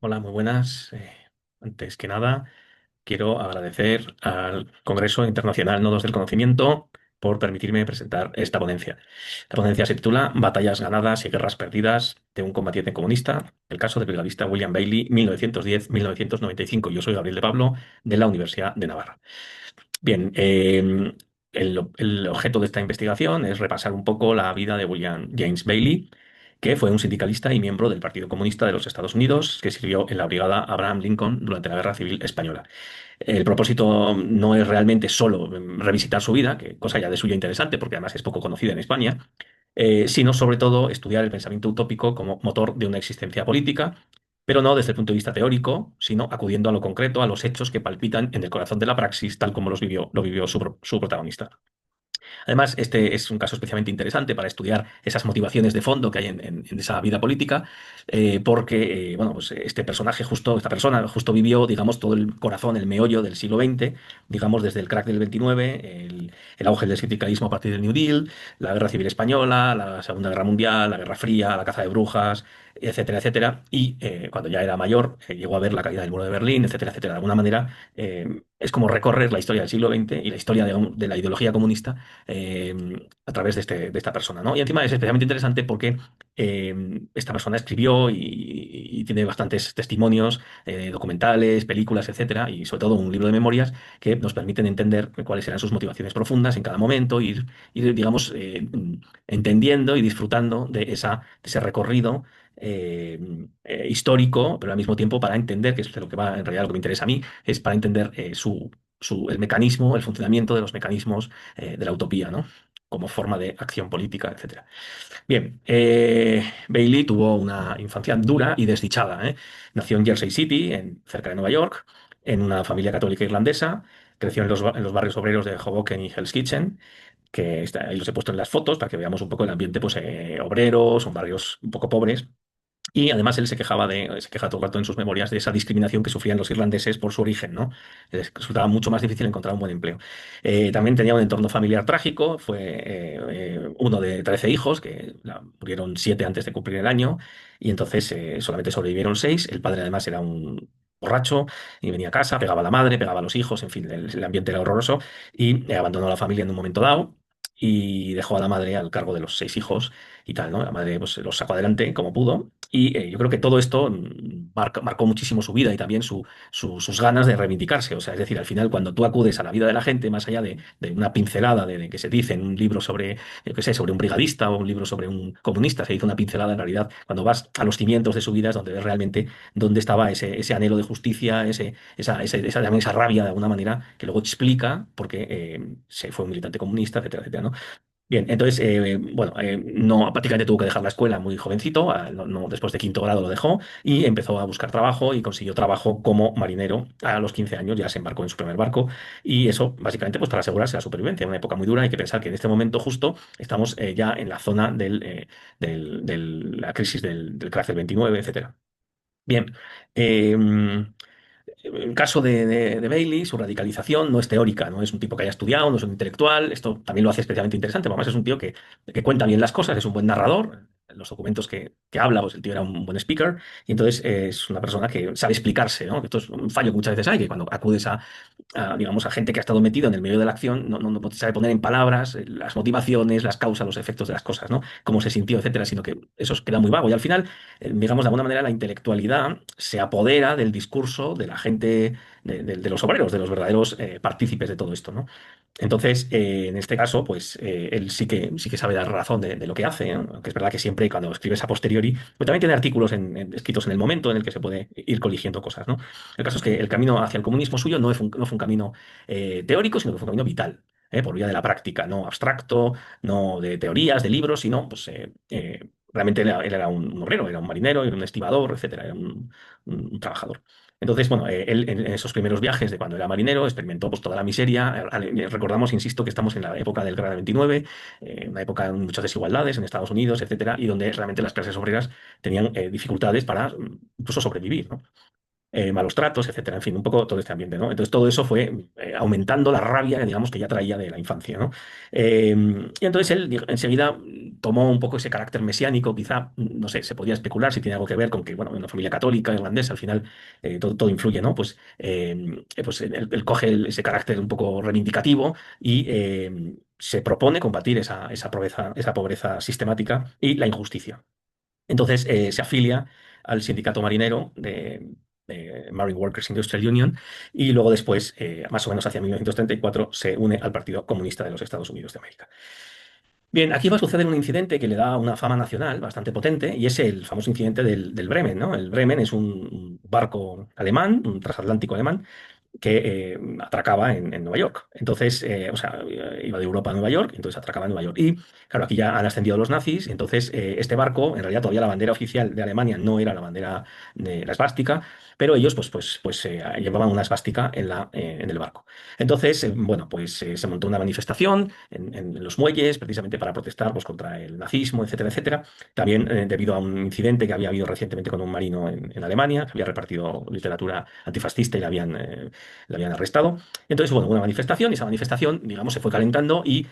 Hola, muy buenas. Antes que nada, quiero agradecer al Congreso Internacional Nodos del Conocimiento por permitirme presentar esta ponencia. La ponencia se titula Batallas ganadas y guerras perdidas de un combatiente comunista, el caso del brigadista William Bailey, 1910-1995. Yo soy Gabriel de Pablo, de la Universidad de Navarra. Bien, el objeto de esta investigación es repasar un poco la vida de William James Bailey, que fue un sindicalista y miembro del Partido Comunista de los Estados Unidos, que sirvió en la Brigada Abraham Lincoln durante la Guerra Civil Española. El propósito no es realmente solo revisitar su vida, que cosa ya de suyo interesante, porque además es poco conocida en España, sino sobre todo estudiar el pensamiento utópico como motor de una existencia política, pero no desde el punto de vista teórico, sino acudiendo a lo concreto, a los hechos que palpitan en el corazón de la praxis, tal como lo vivió su protagonista. Además, este es un caso especialmente interesante para estudiar esas motivaciones de fondo que hay en esa vida política, porque bueno, pues este personaje justo, esta persona justo vivió, digamos, todo el corazón, el meollo del siglo XX, digamos, desde el crack del 29, el auge del sindicalismo a partir del New Deal, la Guerra Civil Española, la Segunda Guerra Mundial, la Guerra Fría, la caza de brujas, etcétera, etcétera. Y cuando ya era mayor, llegó a ver la caída del muro de Berlín, etcétera, etcétera. De alguna manera, es como recorrer la historia del siglo XX y la historia de la ideología comunista eh, a través de esta persona, ¿no? Y encima es especialmente interesante porque esta persona escribió y tiene bastantes testimonios, documentales, películas, etcétera, y sobre todo un libro de memorias que nos permiten entender cuáles eran sus motivaciones profundas en cada momento, ir digamos, entendiendo y disfrutando de ese recorrido histórico, pero al mismo tiempo para entender, que es de lo que va en realidad lo que me interesa a mí, es para entender el mecanismo, el funcionamiento de los mecanismos de la utopía, ¿no? Como forma de acción política, etcétera. Bien, Bailey tuvo una infancia dura y desdichada, ¿eh? Nació en Jersey City, cerca de Nueva York, en una familia católica irlandesa. Creció en los barrios obreros de Hoboken y Hell's Kitchen, ahí los he puesto en las fotos para que veamos un poco el ambiente pues, obrero, son barrios un poco pobres. Y además él se queja todo el rato en sus memorias de esa discriminación que sufrían los irlandeses por su origen, ¿no? Les resultaba mucho más difícil encontrar un buen empleo. También tenía un entorno familiar trágico, fue uno de 13 hijos, murieron 7 antes de cumplir el año, y entonces solamente sobrevivieron 6. El padre además era un borracho y venía a casa, pegaba a la madre, pegaba a los hijos, en fin, el ambiente era horroroso, y abandonó la familia en un momento dado. Y dejó a la madre al cargo de los 6 hijos y tal, ¿no? La madre pues, los sacó adelante como pudo. Y yo creo que todo esto marcó muchísimo su vida y también sus ganas de reivindicarse. O sea, es decir, al final, cuando tú acudes a la vida de la gente, más allá de una pincelada de que se dice en un libro sobre, yo qué sé, sobre un brigadista o un libro sobre un comunista, se dice una pincelada en realidad, cuando vas a los cimientos de su vida es donde ves realmente dónde estaba ese anhelo de justicia, también esa rabia de alguna manera, que luego explica porque se fue un militante comunista, etcétera, etcétera, ¿no? Bien, entonces, bueno, no, prácticamente tuvo que dejar la escuela muy jovencito, después de quinto grado lo dejó y empezó a buscar trabajo y consiguió trabajo como marinero a los 15 años, ya se embarcó en su primer barco y eso básicamente pues para asegurarse la supervivencia. En una época muy dura hay que pensar que en este momento justo estamos ya en la zona de la crisis del crack del 29, etcétera. Bien, en caso de Bailey, su radicalización no es teórica, no es un tipo que haya estudiado, no es un intelectual. Esto también lo hace especialmente interesante, porque además es un tío que cuenta bien las cosas, es un buen narrador. Los documentos que habla, pues el tío era un buen speaker, y entonces es una persona que sabe explicarse, ¿no? Que esto es un fallo que muchas veces hay, que cuando acudes digamos, a gente que ha estado metido en el medio de la acción, no sabe poner en palabras las motivaciones, las causas, los efectos de las cosas, ¿no? Cómo se sintió, etcétera, sino que eso queda muy vago. Y al final, digamos, de alguna manera, la intelectualidad se apodera del discurso de la gente, de los obreros, de los verdaderos partícipes de todo esto, ¿no? Entonces, en este caso, pues él sí que sabe dar razón de lo que hace, ¿no? Aunque es verdad que siempre cuando escribes a posteriori, pues también tiene artículos escritos en el momento en el que se puede ir coligiendo cosas, ¿no? El caso es que el camino hacia el comunismo suyo no fue un camino teórico, sino que fue un camino vital, por vía de la práctica, no abstracto, no de teorías, de libros, sino pues realmente él era un obrero, era un marinero, era un estibador, etcétera, era un trabajador. Entonces, bueno, él en esos primeros viajes de cuando era marinero experimentó pues toda la miseria. Recordamos, insisto, que estamos en la época del Gran 29, una época de muchas desigualdades en Estados Unidos, etcétera, y donde realmente las clases obreras tenían dificultades para incluso sobrevivir, ¿no? malos tratos, etcétera, en fin, un poco todo este ambiente, ¿no? Entonces todo eso fue aumentando la rabia, digamos, que ya traía de la infancia, ¿no? Y entonces él enseguida tomó un poco ese carácter mesiánico, quizá, no sé, se podía especular si tiene algo que ver con que, bueno, en una familia católica irlandesa, al final todo influye, ¿no? Pues él coge ese carácter un poco reivindicativo y se propone combatir esa pobreza sistemática y la injusticia. Entonces se afilia al sindicato marinero de Marine Workers Industrial Union y luego después, más o menos hacia 1934, se une al Partido Comunista de los Estados Unidos de América. Bien, aquí va a suceder un incidente que le da una fama nacional bastante potente y es el famoso incidente del Bremen, ¿no? El Bremen es un barco alemán, un transatlántico alemán, que atracaba en Nueva York. Entonces, o sea, iba de Europa a Nueva York, entonces atracaba en Nueva York. Y claro, aquí ya han ascendido los nazis, entonces este barco, en realidad todavía la bandera oficial de Alemania no era la bandera de la esvástica, pero ellos llevaban una esvástica en el barco. Entonces, bueno, pues se montó una manifestación en los muelles, precisamente para protestar pues, contra el nazismo, etcétera, etcétera. También debido a un incidente que había habido recientemente con un marino en Alemania, que había repartido literatura antifascista y le habían arrestado. Entonces, bueno, una manifestación y esa manifestación, digamos, se fue calentando y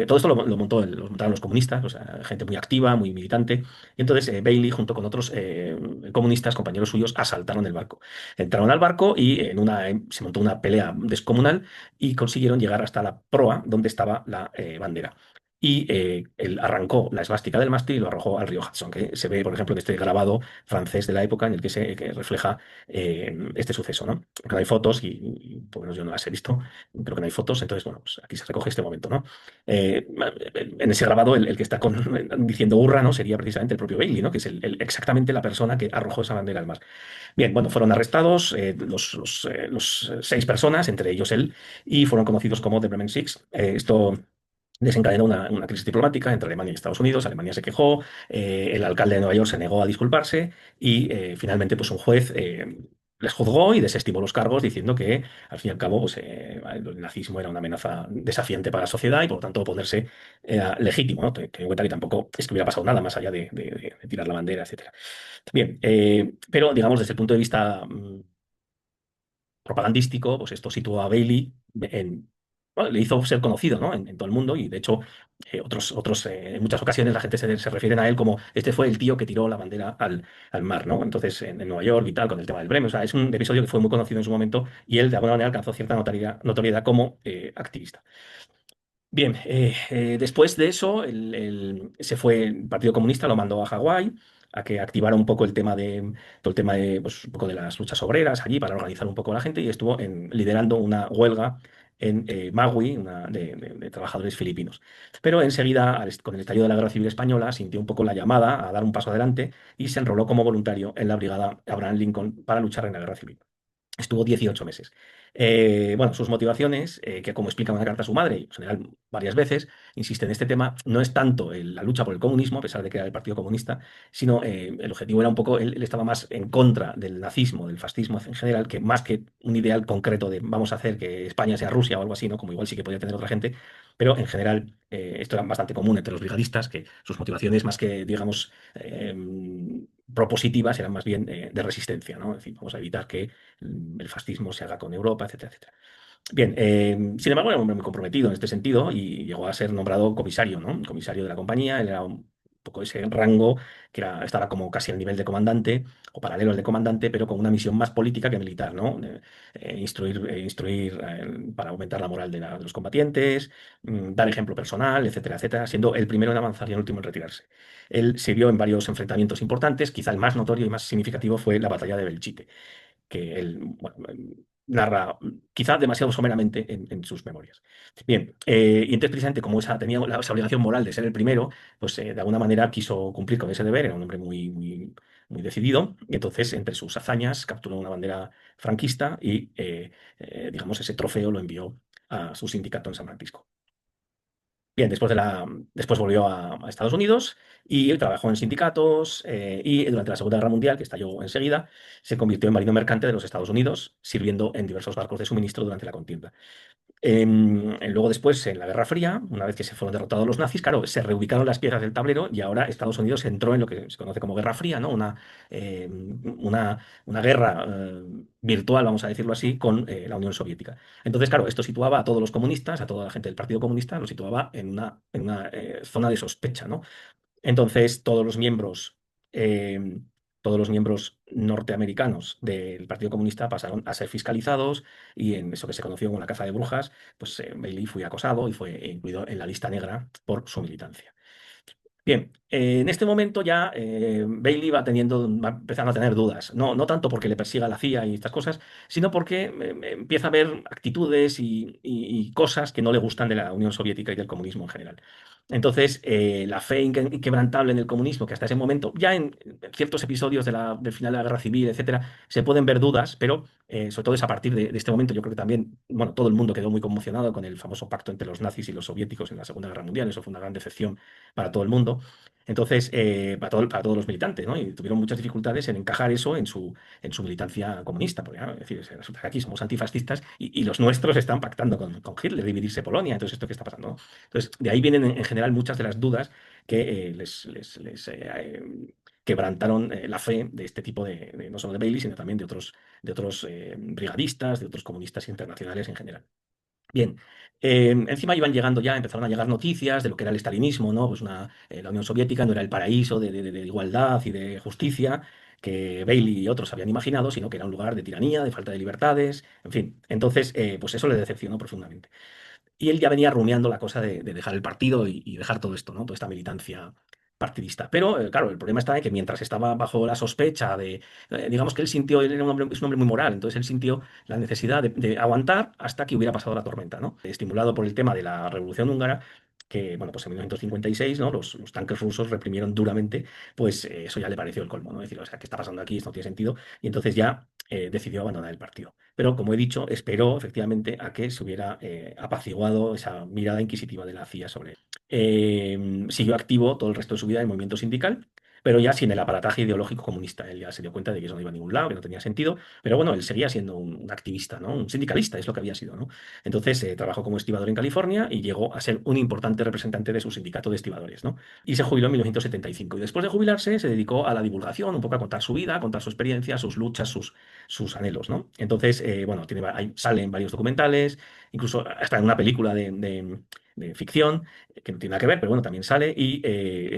todo esto lo montaron los comunistas, o sea, gente muy activa, muy militante. Y entonces Bailey, junto con otros comunistas, compañeros suyos, asaltaron el barco. Entraron al barco y se montó una pelea descomunal y consiguieron llegar hasta la proa donde estaba la bandera. Y él arrancó la esvástica del mástil y lo arrojó al río Hudson, que se ve, por ejemplo, en este grabado francés de la época en el que refleja este suceso, ¿no? Que no hay fotos por lo menos yo no las he visto, creo que no hay fotos, entonces, bueno, pues aquí se recoge este momento, ¿no? Eh, en ese grabado, el que está diciendo hurra, ¿no? Sería precisamente el propio Bailey, ¿no? Que es exactamente la persona que arrojó esa bandera al mar. Bien, bueno, fueron arrestados los 6 personas, entre ellos él, y fueron conocidos como The Bremen Six. Esto desencadenó una crisis diplomática entre Alemania y Estados Unidos. Alemania se quejó, el alcalde de Nueva York se negó a disculparse y finalmente pues un juez les juzgó y desestimó los cargos diciendo que al fin y al cabo pues, el nazismo era una amenaza desafiante para la sociedad y por lo tanto oponerse era legítimo, ¿no? Ten en cuenta que tampoco es que hubiera pasado nada más allá de tirar la bandera, etcétera. Bien, pero digamos desde el punto de vista propagandístico, pues esto situó a Bailey bueno, le hizo ser conocido, ¿no? En todo el mundo y de hecho en muchas ocasiones la gente se refieren a él como este fue el tío que tiró la bandera al mar, ¿no? Entonces en Nueva York y tal, con el tema del Bremen, o sea, es un episodio que fue muy conocido en su momento y él de alguna manera alcanzó cierta notoriedad como activista. Bien, después de eso, se fue el Partido Comunista, lo mandó a Hawái a que activara un poco todo el tema de, pues, un poco de las luchas obreras allí para organizar un poco a la gente y estuvo liderando una huelga en Maui, de trabajadores filipinos. Pero enseguida, con el estallido de la Guerra Civil Española, sintió un poco la llamada a dar un paso adelante y se enroló como voluntario en la brigada Abraham Lincoln para luchar en la Guerra Civil. Estuvo 18 meses. Bueno, sus motivaciones, que como explica en una carta a su madre, y en general varias veces, insiste en este tema, no es tanto la lucha por el comunismo, a pesar de que era el Partido Comunista, sino el objetivo era un poco, él estaba más en contra del nazismo, del fascismo en general, que más que un ideal concreto de vamos a hacer que España sea Rusia o algo así, ¿no? Como igual sí que podía tener otra gente, pero en general esto era bastante común entre los brigadistas, que sus motivaciones más que, digamos, propositivas eran más bien de resistencia, ¿no? Es decir, vamos a evitar que el fascismo se haga con Europa, etcétera, etcétera. Bien, sin embargo, era un hombre muy comprometido en este sentido y llegó a ser nombrado comisario, ¿no? Comisario de la compañía, él era un poco ese rango estaba como casi al nivel de comandante o paralelo al de comandante, pero con una misión más política que militar, ¿no? Instruir para aumentar la moral de los combatientes, dar ejemplo personal, etcétera, etcétera, siendo el primero en avanzar y el último en retirarse. Él se vio en varios enfrentamientos importantes, quizá el más notorio y más significativo fue la batalla de Belchite que él bueno, narra quizá demasiado someramente en sus memorias. Bien, y entonces precisamente como tenía esa obligación moral de ser el primero, pues de alguna manera quiso cumplir con ese deber, era un hombre muy decidido, y entonces entre sus hazañas capturó una bandera franquista y, digamos, ese trofeo lo envió a su sindicato en San Francisco. Bien, después volvió a Estados Unidos y trabajó en sindicatos y durante la Segunda Guerra Mundial, que estalló enseguida, se convirtió en marino mercante de los Estados Unidos, sirviendo en diversos barcos de suministro durante la contienda. Luego después, en la Guerra Fría, una vez que se fueron derrotados los nazis, claro, se reubicaron las piezas del tablero y ahora Estados Unidos entró en lo que se conoce como Guerra Fría, ¿no? Una guerra virtual, vamos a decirlo así, con la Unión Soviética. Entonces, claro, esto situaba a todos los comunistas, a toda la gente del Partido Comunista, lo situaba en una zona de sospecha, ¿no? Entonces, eh, todos los miembros norteamericanos del Partido Comunista pasaron a ser fiscalizados y en eso que se conoció como la caza de brujas, pues Bailey fue acosado y fue incluido en la lista negra por su militancia. Bien, en este momento ya Bailey va empezando a tener dudas, no tanto porque le persiga la CIA y estas cosas, sino porque empieza a ver actitudes y cosas que no le gustan de la Unión Soviética y del comunismo en general. Entonces, la fe inquebrantable en el comunismo, que hasta ese momento, ya en ciertos episodios del final de la Guerra Civil, etcétera, se pueden ver dudas, pero sobre todo es a partir de este momento, yo creo que también, bueno, todo el mundo quedó muy conmocionado con el famoso pacto entre los nazis y los soviéticos en la Segunda Guerra Mundial, eso fue una gran decepción para todo el mundo. Entonces, para todos los militantes, ¿no? Y tuvieron muchas dificultades en encajar eso en su militancia comunista, porque, claro, es decir, resulta que aquí somos antifascistas y los nuestros están pactando con Hitler, dividirse Polonia, entonces, ¿esto qué está pasando? ¿No? Entonces, de ahí vienen en general muchas de las dudas que quebrantaron la fe de este tipo no solo de Bailey, sino también de otros brigadistas, de otros comunistas internacionales en general. Bien, encima iban llegando ya, empezaron a llegar noticias de lo que era el estalinismo, ¿no? Pues la Unión Soviética no era el paraíso de igualdad y de justicia que Bailey y otros habían imaginado, sino que era un lugar de tiranía, de falta de libertades, en fin. Entonces, pues eso le decepcionó profundamente. Y él ya venía rumiando la cosa de dejar el partido y dejar todo esto, ¿no? Toda esta militancia partidista. Pero, claro, el problema está en que mientras estaba bajo la sospecha digamos que él era es un hombre muy moral, entonces él sintió la necesidad de aguantar hasta que hubiera pasado la tormenta, ¿no? Estimulado por el tema de la Revolución Húngara, que, bueno, pues en 1956, ¿no? Los tanques rusos reprimieron duramente, pues eso ya le pareció el colmo, ¿no? Es decir, o sea, ¿qué está pasando aquí? Esto no tiene sentido. Y entonces ya decidió abandonar el partido. Pero, como he dicho, esperó efectivamente a que se hubiera apaciguado esa mirada inquisitiva de la CIA sobre él. Siguió activo todo el resto de su vida en el movimiento sindical, pero ya sin el aparataje ideológico comunista. Él ya se dio cuenta de que eso no iba a ningún lado, que no tenía sentido, pero bueno, él seguía siendo un activista, ¿no? Un sindicalista, es lo que había sido, ¿no? Entonces trabajó como estibador en California y llegó a ser un importante representante de su sindicato de estibadores, ¿no? Y se jubiló en 1975. Y después de jubilarse se dedicó a la divulgación, un poco a contar su vida, a contar su experiencia, sus luchas, sus anhelos, ¿no? Entonces, bueno, sale en varios documentales, incluso hasta en una película de ficción, que no tiene nada que ver, pero bueno, también sale. Y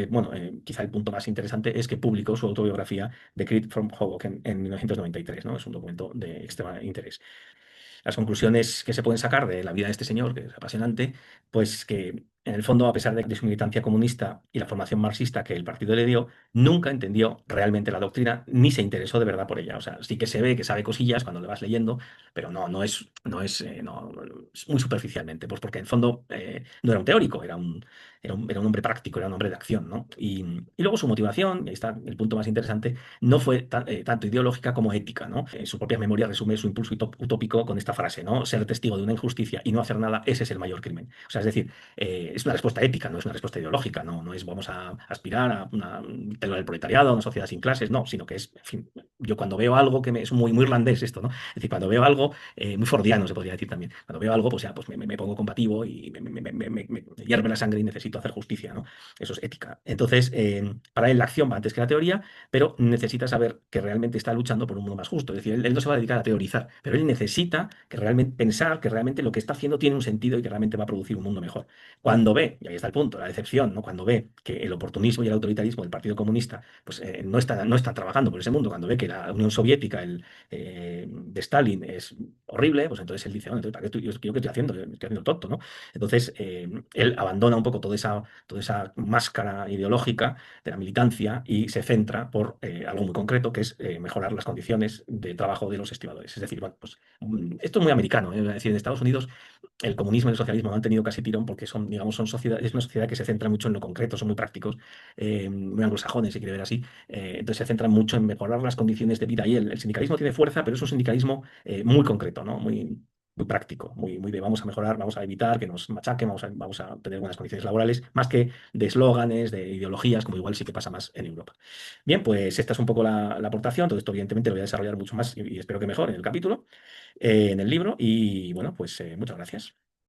bueno, quizá el punto más interesante es que publicó su autobiografía The Creed from Hoboken en 1993, ¿no? Es un documento de extremo interés. Las conclusiones que se pueden sacar de la vida de este señor, que es apasionante, pues que en el fondo, a pesar de su militancia comunista y la formación marxista que el partido le dio, nunca entendió realmente la doctrina ni se interesó de verdad por ella. O sea, sí que se ve que sabe cosillas cuando le vas leyendo, pero no, es muy superficialmente, pues porque en el fondo no era un teórico, era un hombre práctico, era un hombre de acción, ¿no? Y luego su motivación, y ahí está el punto más interesante, no fue tanto ideológica como ética, ¿no? En su propia memoria resume su impulso utópico con esta frase, ¿no? Ser testigo de una injusticia y no hacer nada, ese es el mayor crimen. O sea, es decir, es una respuesta ética, no es una respuesta ideológica, no es vamos a aspirar a el proletariado, a una sociedad sin clases, no, sino que es, en fin, yo cuando veo algo es muy, muy irlandés esto, ¿no? Es decir, cuando veo algo, muy fordiano se podría decir también, cuando veo algo, pues ya pues me pongo combativo y me hierve la sangre y necesito hacer justicia, ¿no? Eso es ética. Entonces, para él la acción va antes que la teoría, pero necesita saber que realmente está luchando por un mundo más justo. Es decir, él no se va a dedicar a teorizar, pero él necesita que realmente pensar que realmente lo que está haciendo tiene un sentido y que realmente va a producir un mundo mejor. Cuando ve, y ahí está el punto, la decepción, ¿no? Cuando ve que el oportunismo y el autoritarismo del Partido Comunista pues, no está trabajando por ese mundo, cuando ve que la Unión Soviética de Stalin es horrible, pues entonces él dice, bueno, entonces, ¿para qué yo qué estoy haciendo? Me estoy haciendo tonto, ¿no? Entonces, él abandona un poco toda esa máscara ideológica de la militancia y se centra por algo muy concreto, que es mejorar las condiciones de trabajo de los estibadores. Es decir, bueno, pues esto es muy americano, ¿eh? Es decir, en Estados Unidos el comunismo y el socialismo no han tenido casi tirón porque digamos, es una sociedad que se centra mucho en lo concreto, son muy prácticos, muy anglosajones, si quiere ver así. Entonces se centran mucho en mejorar las condiciones de vida y el sindicalismo tiene fuerza, pero es un sindicalismo muy concreto, ¿no? Muy, muy práctico, muy de vamos a mejorar, vamos a evitar que nos machaquen, vamos a tener buenas condiciones laborales, más que de eslóganes, de ideologías, como igual sí que pasa más en Europa. Bien, pues esta es un poco la aportación. Todo esto, evidentemente, lo voy a desarrollar mucho más y espero que mejor en el capítulo, en el libro. Y bueno, pues muchas gracias.